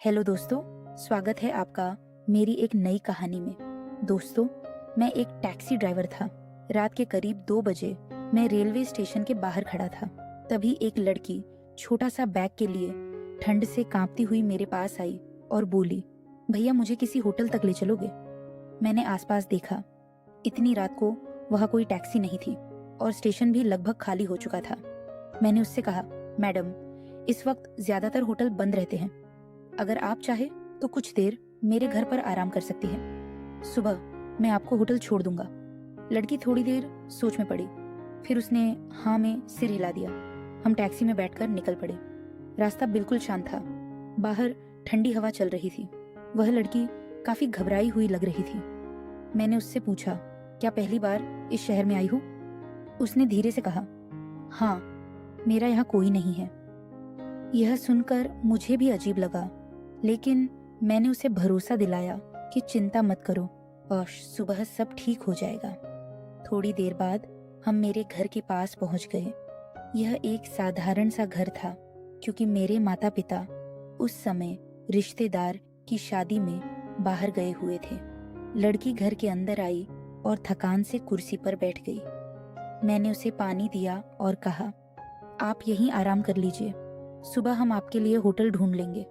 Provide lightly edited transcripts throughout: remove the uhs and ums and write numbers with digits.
Hello दोस्तों, स्वागत है आपका मेरी एक नई कहानी में। दोस्तों, मैं एक टैक्सी ड्राइवर था। रात के करीब 2 बजे मैं रेलवे स्टेशन के बाहर खड़ा था। तभी एक लड़की छोटा सा बैग के लिए ठंड से कांपती हुई मेरे पास आई और बोली, भैया मुझे किसी होटल तक ले चलोगे? मैंने आसपास देखा। इतनी रात को वहाँ कोई टैक्सी नहीं थी और स्टेशन भी लगभग खाली हो चुका था। मैंने उससे कहा, मैडम, इस वक्त ज्यादातर होटल बंद रहते हैं। अगर आप चाहे तो कुछ देर मेरे घर पर आराम कर सकती हैं। सुबह मैं आपको होटल छोड़ दूंगा। लड़की थोड़ी देर सोच में पड़ी, फिर उसने हाँ में सिर हिला दिया। हम टैक्सी में बैठकर निकल पड़े। रास्ता बिल्कुल शांत था। बाहर ठंडी हवा चल रही थी। वह लड़की काफी घबराई हुई लग रही थी। मैंने उससे पूछा, क्या पहली बार इस शहर में आई हो? उसने धीरे से कहा, हाँ, मेरा यहाँ कोई नहीं है। यह सुनकर मुझे भी अजीब लगा, लेकिन मैंने उसे भरोसा दिलाया कि चिंता मत करो और सुबह सब ठीक हो जाएगा। थोड़ी देर बाद हम मेरे घर के पास पहुंच गए। यह एक साधारण सा घर था, क्योंकि मेरे माता पिता उस समय रिश्तेदार की शादी में बाहर गए हुए थे। लड़की घर के अंदर आई और थकान से कुर्सी पर बैठ गई। मैंने उसे पानी दिया और कहा, आप यहीं आराम कर लीजिए, सुबह हम आपके लिए होटल ढूंढ लेंगे।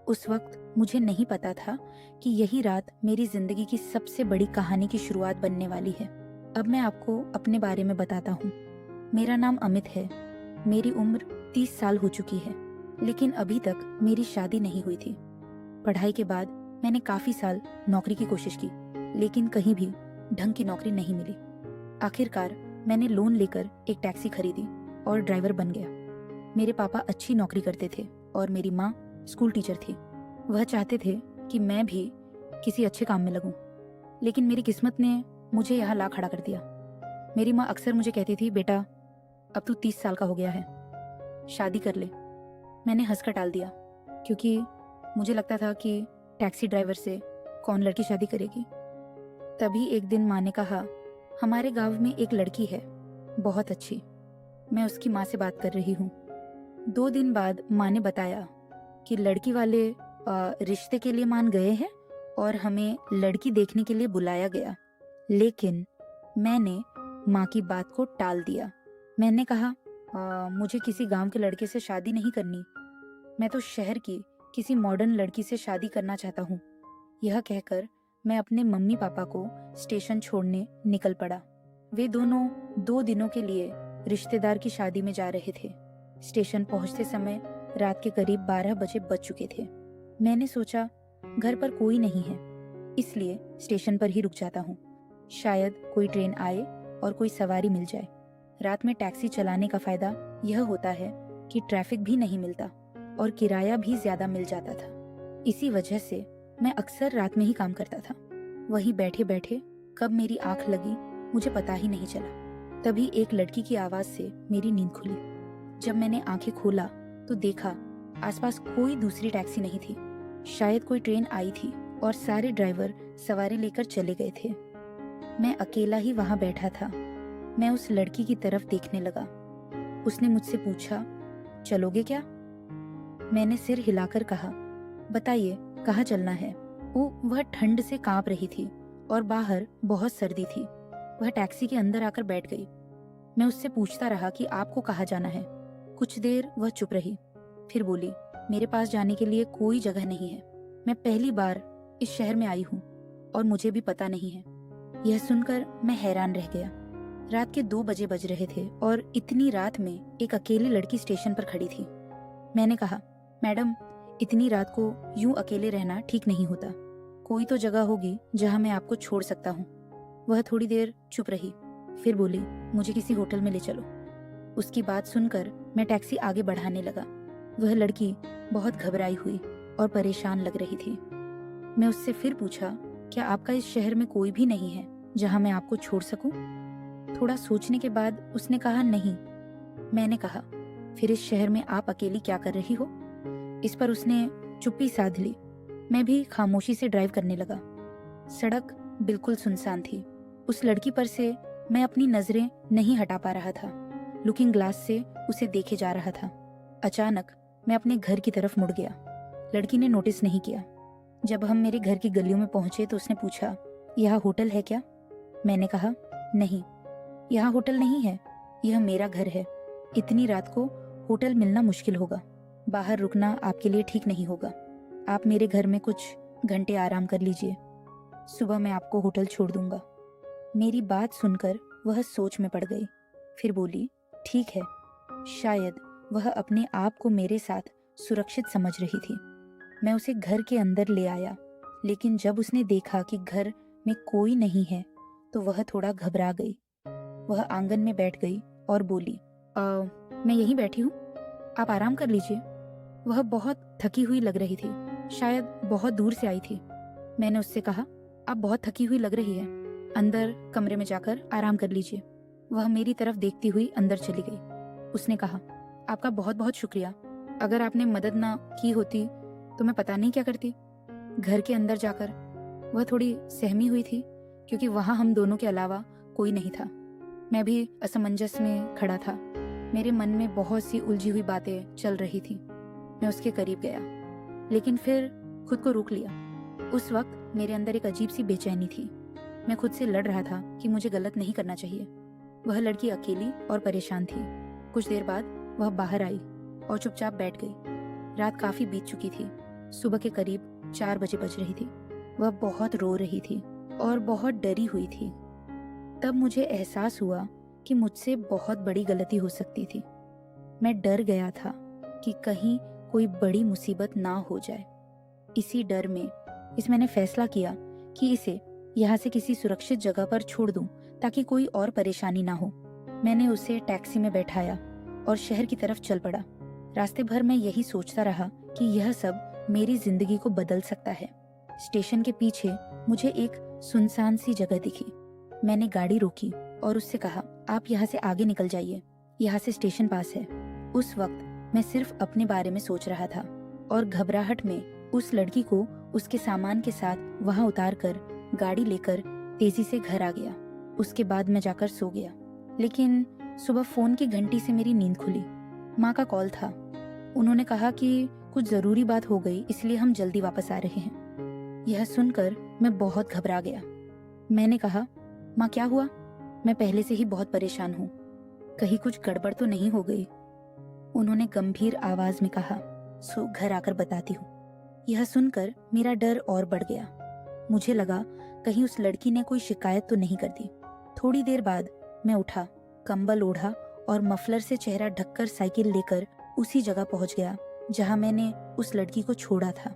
उस वक्त मुझे नहीं पता था कि यही रात मेरी जिंदगी की सबसे बड़ी कहानी की शुरुआत बनने वाली है। अब मैं आपको अपने बारे में बताता हूँ। मेरा नाम अमित है। मेरी उम्र 30 साल हो चुकी है, लेकिन अभी तक मेरी शादी नहीं हुई थी। पढ़ाई के बाद मैंने काफी साल नौकरी की कोशिश की, लेकिन कहीं भी ढंग की नौकरी नहीं मिली। आखिरकार मैंने लोन लेकर एक टैक्सी खरीदी और ड्राइवर बन गया। मेरे पापा अच्छी नौकरी करते थे और मेरी माँ स्कूल टीचर थी। वह चाहते थे कि मैं भी किसी अच्छे काम में लगूं, लेकिन मेरी किस्मत ने मुझे यहाँ ला खड़ा कर दिया। मेरी माँ अक्सर मुझे कहती थी, बेटा अब तू 30 साल का हो गया है, शादी कर ले। मैंने हंसकर टाल दिया, क्योंकि मुझे लगता था कि टैक्सी ड्राइवर से कौन लड़की शादी करेगी। तभी एक दिन माँ ने कहा, हमारे गांव में एक लड़की है, बहुत अच्छी। मैं उसकी माँ से बात कर रही हूँ। 2 दिन बाद माँ ने बताया कि लड़की वाले रिश्ते के लिए मान गए हैं और हमें लड़की देखने के लिए बुलाया गया। लेकिन मैंने माँ की बात को टाल दिया। मैंने कहा, मुझे किसी गांव के लड़के से शादी नहीं करनी, मैं तो शहर की किसी मॉडर्न लड़की से शादी करना चाहता हूँ। यह कहकर मैं अपने मम्मी पापा को स्टेशन छोड़ने निकल पड़ा। वे दोनों 2 दिनों के लिए रिश्तेदार की शादी में जा रहे थे। स्टेशन पहुंचते समय रात के करीब 12 बजे बज चुके थे। मैंने सोचा घर पर कोई नहीं है, इसलिए स्टेशन पर ही रुक जाता हूँ। शायद कोई ट्रेन आए और कोई सवारी मिल जाए। रात में टैक्सी चलाने का फायदा यह होता है कि ट्रैफिक भी नहीं मिलता और किराया भी ज्यादा मिल जाता था। इसी वजह से मैं अक्सर रात में ही काम करता था। वहीं बैठे बैठे कब मेरी आंख लगी मुझे पता ही नहीं चला। तभी एक लड़की की आवाज से मेरी नींद खुली। जब मैंने आंखें खोला तो देखा आसपास कोई दूसरी टैक्सी नहीं थी। शायद कोई ट्रेन आई थी और सारे ड्राइवर सवारी लेकर चले गए थे। मैं अकेला ही वहां बैठा था। मैं उस लड़की की तरफ देखने लगा। उसने मुझसे पूछा, चलोगे क्या? मैंने सिर हिलाकर कहा, बताइए कहाँ चलना है। वह ठंड से कांप रही थी और बाहर बहुत सर्दी थी। वह टैक्सी के अंदर आकर बैठ गई। मैं उससे पूछता रहा कि आपको कहाँ जाना है। कुछ देर वह चुप रही, फिर बोली, मेरे पास जाने के लिए कोई जगह नहीं है। मैं पहली बार इस शहर में आई हूँ और मुझे भी पता नहीं है। यह सुनकर मैं हैरान रह गया। रात के 2 बजे बज रहे थे और इतनी रात में एक अकेली लड़की स्टेशन पर खड़ी थी। मैंने कहा, मैडम, इतनी रात को यूं अकेले रहना ठीक नहीं होता। कोई तो जगह होगी जहाँ मैं आपको छोड़ सकता हूँ। वह थोड़ी देर चुप रही, फिर बोली, मुझे किसी होटल में ले चलो। उसकी बात सुनकर मैं टैक्सी आगे बढ़ाने लगा। वह लड़की बहुत घबराई हुई और परेशान लग रही थी। मैं उससे फिर पूछा, क्या आपका इस शहर में कोई भी नहीं है जहां मैं आपको छोड़ सकूं? थोड़ा सोचने के बाद उसने कहा, नहीं। मैंने कहा, फिर इस शहर में आप अकेली क्या कर रही हो? इस पर उसने चुप्पी साध ली। मैं भी खामोशी से ड्राइव करने लगा। सड़क बिल्कुल सुनसान थी। उस लड़की पर से मैं अपनी नजरें नहीं हटा पा रहा था। लुकिंग ग्लास से उसे देखे जा रहा था। अचानक मैं अपने घर की तरफ मुड़ गया। लड़की ने नोटिस नहीं किया। जब हम मेरे घर की गलियों में पहुंचे तो उसने पूछा, यह होटल है क्या? मैंने कहा, नहीं, यह होटल नहीं है, यह मेरा घर है। इतनी रात को होटल मिलना मुश्किल होगा। बाहर रुकना आपके लिए ठीक नहीं होगा। आप मेरे घर में कुछ घंटे आराम कर लीजिए। सुबह मैं आपको होटल छोड़ दूंगा। मेरी बात सुनकर वह सोच में पड़ गई। फिर बोली, ठीक है। शायद वह अपने आप को मेरे साथ सुरक्षित समझ रही थी। मैं उसे घर के अंदर ले आया, लेकिन जब उसने देखा कि घर में कोई नहीं है तो वह थोड़ा घबरा गई। वह आंगन में बैठ गई और बोली, मैं यहीं बैठी हूँ, आप आराम कर लीजिए। वह बहुत थकी हुई लग रही थी, शायद बहुत दूर से आई थी। मैंने उससे कहा, आप बहुत थकी हुई लग रही है, अंदर कमरे में जाकर आराम कर लीजिए। वह मेरी तरफ देखती हुई अंदर चली गई। उसने कहा, आपका बहुत बहुत शुक्रिया। अगर आपने मदद ना की होती तो मैं पता नहीं क्या करती। घर के अंदर जाकर वह थोड़ी सहमी हुई थी, क्योंकि वहां हम दोनों के अलावा कोई नहीं था। मैं भी असमंजस में खड़ा था। मेरे मन में बहुत सी उलझी हुई बातें चल रही थी। मैं उसके करीब गया, लेकिन फिर खुद को रोक लिया। उस वक्त मेरे अंदर एक अजीब सी बेचैनी थी। मैं खुद से लड़ रहा था कि मुझे गलत नहीं करना चाहिए। वह लड़की अकेली और परेशान थी। कुछ देर बाद वह बाहर आई और चुपचाप बैठ गई। रात काफी बीत चुकी थी। सुबह के करीब 4 बजे बज रही थी। वह बहुत रो रही थी और बहुत डरी हुई थी। तब मुझे एहसास हुआ कि मुझसे बहुत बड़ी गलती हो सकती थी। मैं डर गया था कि कहीं कोई बड़ी मुसीबत ना हो जाए। इसी डर में मैंने फैसला किया कि इसे यहाँ से किसी सुरक्षित जगह पर छोड़ दूं, ताकि कोई और परेशानी ना हो। मैंने उसे टैक्सी में बैठाया और शहर की तरफ चल पड़ा। रास्ते भर मैं यही सोचता रहा कि यह सब मेरी जिंदगी को बदल सकता है। स्टेशन के पीछे मुझे एक सुनसान सी जगह दिखी। मैंने गाड़ी रोकी और उससे कहा, आप यहाँ से आगे निकल जाइए, यहाँ से स्टेशन पास है। उस वक्त मैं सिर्फ अपने बारे में सोच रहा था और घबराहट में उस लड़की को उसके सामान के साथ वहां उतार कर गाड़ी लेकर तेजी से घर आ गया। उसके बाद मैं जाकर सो गया। लेकिन सुबह फोन की घंटी से मेरी नींद खुली। माँ का कॉल था। उन्होंने कहा कि कुछ जरूरी बात हो गई, इसलिए हम जल्दी वापस आ रहे हैं। यह सुनकर मैं बहुत घबरा गया। मैंने कहा, माँ क्या हुआ? मैं पहले से ही बहुत परेशान हूँ, कहीं कुछ गड़बड़ तो नहीं हो गई? उन्होंने गंभीर आवाज में कहा, सो घर आकर बताती हूँ। यह सुनकर मेरा डर और बढ़ गया। मुझे लगा कहीं उस लड़की ने कोई शिकायत तो नहीं कर दी। थोड़ी देर बाद मैं उठा, कंबल ओढ़ा और मफलर से चेहरा ढककर साइकिल लेकर उसी जगह पहुंच गया जहां मैंने उस लड़की को छोड़ा था।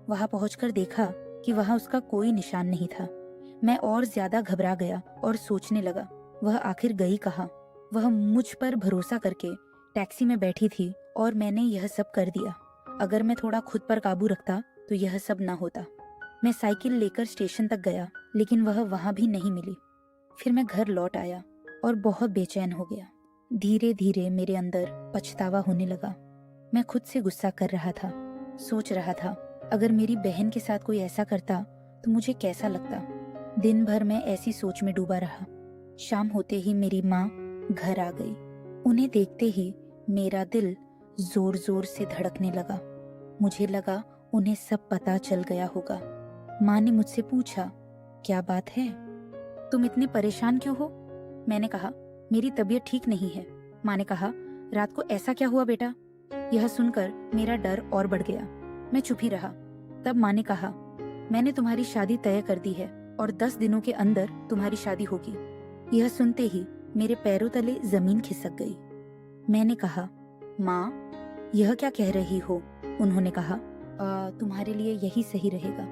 वहां पहुंचकर देखा कि वहां उसका कोई निशान नहीं था। मैं और ज्यादा घबरा गया और सोचने लगा, वह आखिर गई कहाँ? वह मुझ पर भरोसा करके टैक्सी में बैठी थी और मैंने यह सब कर दिया। अगर मैं थोड़ा खुद पर काबू रखता तो यह सब ना होता। मैं साइकिल लेकर स्टेशन तक गया, लेकिन वह वहां भी नहीं मिली। फिर मैं घर लौट आया और बहुत बेचैन हो गया। धीरे धीरे मेरे अंदर पछतावा होने लगा। मैं खुद से गुस्सा कर रहा था। सोच रहा था, अगर मेरी बहन के साथ कोई ऐसा करता तो मुझे कैसा लगता। दिन भर मैं ऐसी सोच में डूबा रहा। शाम होते ही मेरी माँ घर आ गई। उन्हें देखते ही मेरा दिल जोर जोर से धड़कने लगा। मुझे लगा उन्हें सब पता चल गया होगा। माँ ने मुझसे पूछा, क्या बात है, तुम इतने परेशान क्यों हो? मैंने कहा, मेरी तबीयत ठीक नहीं है। माँ ने कहा, रात को ऐसा क्या हुआ बेटा? यह सुनकर मेरा डर और बढ़ गया। मैं चुप ही रहा। तब माँ ने कहा, मैंने तुम्हारी शादी तय कर दी है और 10 दिनों के अंदर तुम्हारी शादी होगी। यह सुनते ही मेरे पैरों तले जमीन खिसक गई। मैंने कहा, माँ यह क्या कह रही हो? उन्होंने कहा, तुम्हारे लिए यही सही रहेगा।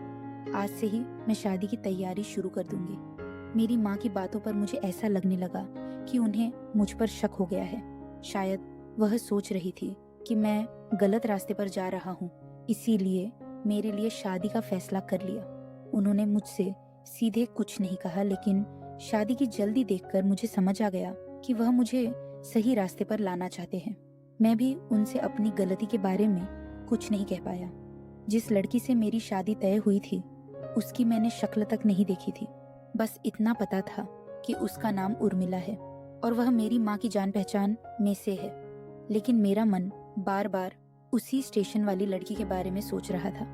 आज से ही मैं शादी की तैयारी शुरू कर दूंगी। मेरी माँ की बातों पर मुझे ऐसा लगने लगा कि उन्हें मुझ पर शक हो गया है। शायद वह सोच रही थी कि मैं गलत रास्ते पर जा रहा हूँ, इसीलिए मेरे लिए शादी का फैसला कर लिया। उन्होंने मुझसे सीधे कुछ नहीं कहा, लेकिन शादी की जल्दी देखकर मुझे समझ आ गया कि वह मुझे सही रास्ते पर लाना चाहते हैं। मैं भी उनसे अपनी गलती के बारे में कुछ नहीं कह पाया। जिस लड़की से मेरी शादी तय हुई थी उसकी मैंने शक्ल तक नहीं देखी थी। बस इतना पता था कि उसका नाम उर्मिला है और वह मेरी माँ की जान पहचान में से है। लेकिन मेरा मन बार बार उसी स्टेशन वाली लड़की के बारे में सोच रहा था।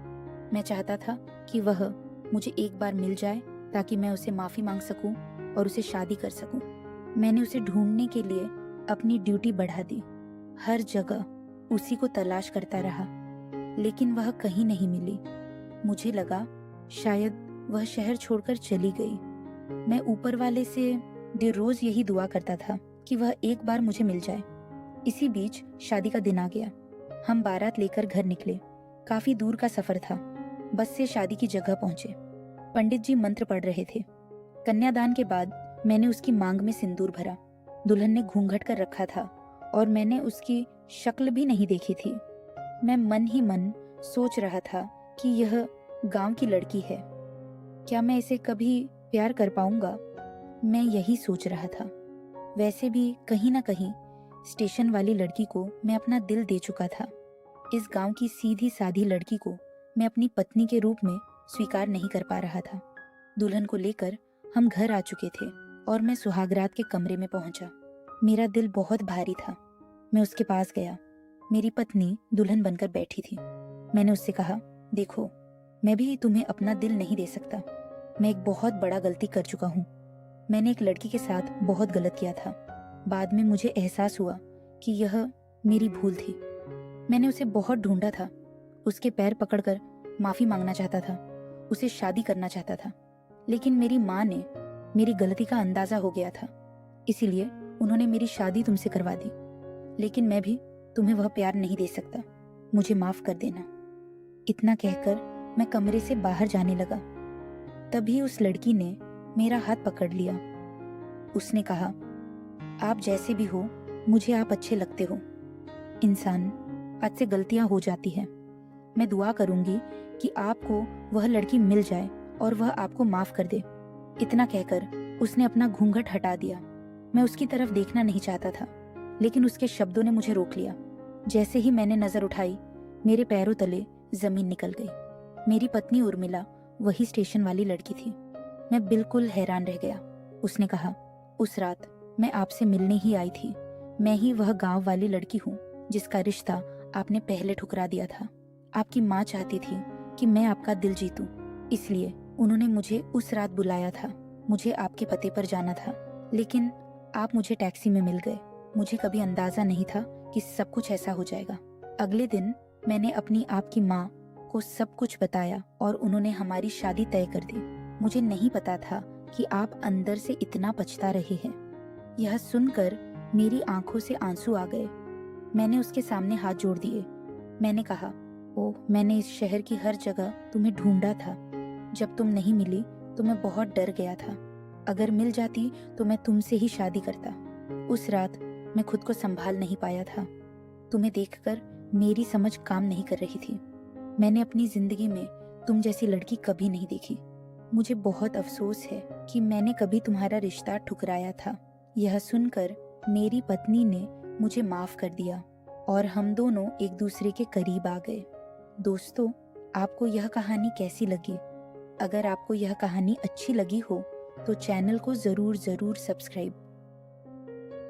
मैं चाहता था कि वह मुझे एक बार मिल जाए ताकि मैं उसे माफ़ी मांग सकूं और उसे शादी कर सकूं। मैंने उसे ढूंढने के लिए अपनी ड्यूटी बढ़ा दी। हर जगह उसी को तलाश करता रहा, लेकिन वह कहीं नहीं मिली। मुझे लगा शायद वह शहर छोड़कर चली गई। मैं ऊपर वाले से रोज यही दुआ करता था कि वह एक बार मुझे मिल जाए। इसी बीच शादी का दिन आ गया। हम बारात लेकर घर निकले। काफी दूर का सफर था। बस से शादी की जगह पहुंचे। पंडित जी मंत्र पढ़ रहे थे। कन्यादान के बाद मैंने उसकी मांग में सिंदूर भरा। दुल्हन ने घूंघट कर रखा था और मैंने उसकी शक्ल भी नहीं देखी थी। मैं मन ही मन सोच रहा था कि यह गांव की लड़की है। क्या मैं इसे कभी प्यार कर पाऊंगा? मैं यही सोच रहा था। वैसे भी कहीं ना कहीं स्टेशन वाली लड़की को मैं अपना दिल दे चुका था। इस गांव की सीधी सादी लड़की को मैं अपनी पत्नी के रूप में स्वीकार नहीं कर पा रहा था। दुल्हन को लेकर हम घर आ चुके थे और मैं सुहागरात के कमरे में पहुंचा। मेरा दिल बहुत भारी था। मैं उसके पास गया। मेरी पत्नी दुल्हन बनकर बैठी थी। मैंने उससे कहा, देखो, मैं भी तुम्हें अपना दिल नहीं दे सकता। मैं एक बहुत बड़ा गलती कर चुका हूँ। मैंने एक लड़की के साथ बहुत गलत किया था। बाद में मुझे एहसास हुआ कि यह मेरी भूल थी। मैंने उसे बहुत ढूंढा था। उसके पैर पकड़कर माफी मांगना चाहता था, उसे शादी करना चाहता था। लेकिन मेरी माँ ने मेरी गलती का अंदाजा हो गया था, इसीलिए उन्होंने मेरी शादी तुमसे करवा दी। लेकिन मैं भी तुम्हें वह प्यार नहीं दे सकता। मुझे माफ कर देना। इतना कहकर मैं कमरे से बाहर जाने लगा। तभी उस लड़की ने मेरा हाथ पकड़ लिया। उसने कहा, आप जैसे भी हो, मुझे आप अच्छे लगते हो। इंसान, आज से गलतियां हो जाती हैं। मैं दुआ करूंगी कि आपको वह लड़की मिल जाए और वह आपको माफ कर दे। इतना कहकर उसने अपना घूंघट हटा दिया। मैं उसकी तरफ देखना नहीं चाहता था, लेकिन उसके शब्दों ने मुझे रोक लिया। जैसे ही मैंने नजर उठाई, मेरे पैरों तले जमीन निकल गई। मेरी पत्नी उर्मिला वही स्टेशन वाली लड़की थी। मैं बिल्कुल हैरान रह गया। उसने कहा, उस रात मैं आपसे मिलने ही आई थी। मैं ही वह गांव वाली लड़की हूँ जिसका रिश्ता आपने पहले ठुकरा दिया था। आपकी माँ चाहती थी कि मैं आपका दिल जीतूं, इसलिए उन्होंने मुझे उस रात बुलाया था। मुझे आपके पते पर जाना था, लेकिन आप मुझे टैक्सी में मिल गए। मुझे कभी अंदाजा नहीं था कि सब कुछ ऐसा हो जाएगा। अगले दिन मैंने अपनी आपकी माँ को सब कुछ बताया और उन्होंने हमारी शादी तय कर दी। मुझे नहीं पता था कि आप अंदर से इतना पछता रहे हैं। यह सुनकर मेरी आंखों से आंसू आ गए। मैंने उसके सामने हाथ जोड़ दिए। मैंने कहा, ओह, मैंने इस शहर की हर जगह तुम्हें ढूंढा था। जब तुम नहीं मिली तो मैं बहुत डर गया था। अगर मिल जाती तो मैं तुमसे ही शादी करता। उस रात मैं खुद को संभाल नहीं पाया था। तुम्हें देखकर मेरी समझ काम नहीं कर रही थी। मैंने अपनी जिंदगी में तुम जैसी लड़की कभी नहीं देखी। मुझे बहुत अफसोस है कि मैंने कभी तुम्हारा रिश्ता ठुकराया था। यह सुनकर मेरी पत्नी ने मुझे माफ कर दिया और हम दोनों एक दूसरे के करीब आ गए। दोस्तों, आपको यह कहानी कैसी लगी? अगर आपको यह कहानी अच्छी लगी हो तो चैनल को जरूर सब्सक्राइब